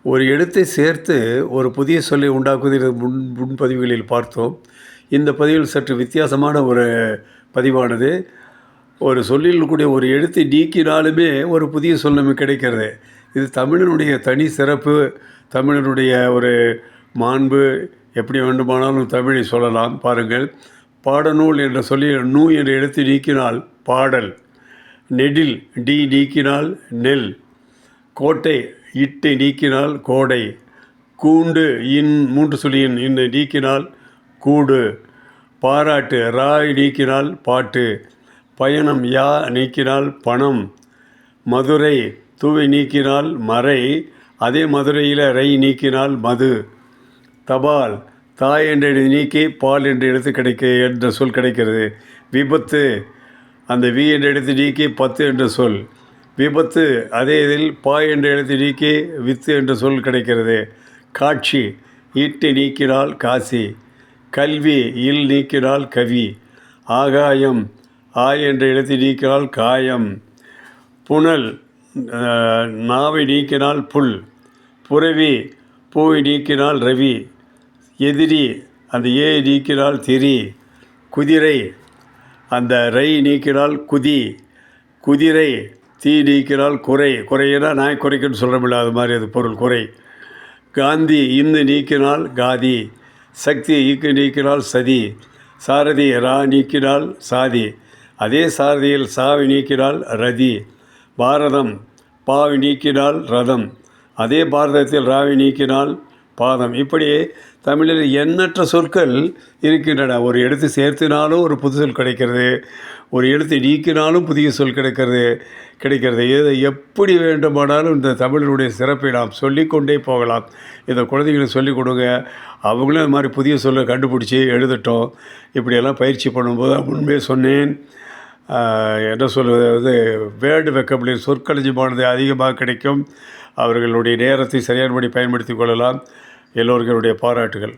ஒரு எழுத்தை சேர்த்து ஒரு புதிய சொல்லை உண்டாக்குவதில் முன்பதிவுகளில் பார்த்தோம். இந்த பதிவில் சற்று வித்தியாசமான ஒரு பதிவானது. ஒரு சொல்லில் கூடிய ஒரு எழுத்தை நீக்கினாலுமே ஒரு புதிய சொல் நமக்கு கிடைக்கிறது. இது தமிழனுடைய தனி சிறப்பு, தமிழனுடைய ஒரு மாண்பு. எப்படி வேண்டுமானாலும் தமிழை சொல்லலாம். பாருங்கள், பாடநூல் என்ற சொல்லில் நூ என்ற எழுத்தை நீக்கினால் பாடல், நெடில் டி நீக்கினால் நெல், கோட்டை இட்டை நீக்கினால் கோடை, கூண்டு இன் மூன்று சுழியின் இன்னை நீக்கினால் கூடு, பாராட்டு ராய் நீக்கினால் பாட்டு, பயணம் யா நீக்கினால் பணம், மதுரை தூவை நீக்கினால் மறை, அதே மதுரையில் ரை நீக்கினால் மது, தபால் தாய் என்ற எழுதி நீக்கி பால் என்ற எழுத்து என்ற சொல் கிடைக்கிறது. விபத்து அந்த வி என்ற எழுத்து நீக்கி பத்து என்ற சொல், விபத்து அதே இதில் பா என்ற எழுத்து நீக்கி வித்து என்ற சொல் கிடைக்கிறது. காட்சி ஈட்டை நீக்கினால் காசி, கல்வி இல் நீக்கினால் கவி, ஆகாயம் ஆ என்ற எழுத்து நீக்கினால் காயம், புனல் நாவை நீக்கினால் புல், புரவி பூவை நீக்கினால் ரவி, எதிரி அந்த ஏ நீக்கினால் திரி, குதிரை அந்த ரை நீக்கினால் குதி, குதிரை தீ நீக்கினால் குறை, குறையினா நாய் குறைக்குன்னு சொல்கிறோம்ல, அது மாதிரி அது பொருள் குறை. காந்தி இன்னு நீக்கினால் காதி, சக்தி ஈக்கு நீக்கினால் சதி, சாரதி ரா நீக்கினால் சாதி, அதே சாரதியில் சாவி நீக்கினால் ரதி, பாரதம் பாவி நீக்கினால் ரதம், அதே பாரதத்தில் ராவி நீக்கினால் பாதம். இப்படி தமிழில் எண்ணற்ற சொற்கள் இருக்கின்றன. ஒரு எழுத்து சேர்த்தினாலும் ஒரு புது சொல் கிடைக்கிறது, ஒரு எழுத்தை நீக்கினாலும் புதிய சொல் கிடைக்கிறது. இதை எப்படி வேண்டுமானாலும் இந்த தமிழனுடைய சிறப்பை நாம் சொல்லிக்கொண்டே போகலாம். இதை குழந்தைங்களுக்கு சொல்லிக் கொடுங்க, அவங்களும் இது மாதிரி புதிய சொல்லை கண்டுபிடிச்சி எழுதட்டும். இப்படியெல்லாம் பயிற்சி பண்ணும்போது முன்பே சொன்னேன், என்ன சொல்வது, வேர்டு வெக்கபிளரி சொற்களஞ்சியமானது அதிகமாக கிடைக்கும். அவர்களுடைய நேரத்தை சரியானபடி பயன்படுத்தி கொள்ளலாம். எல்லோருக்கும் என்னுடைய பாராட்டுகள்.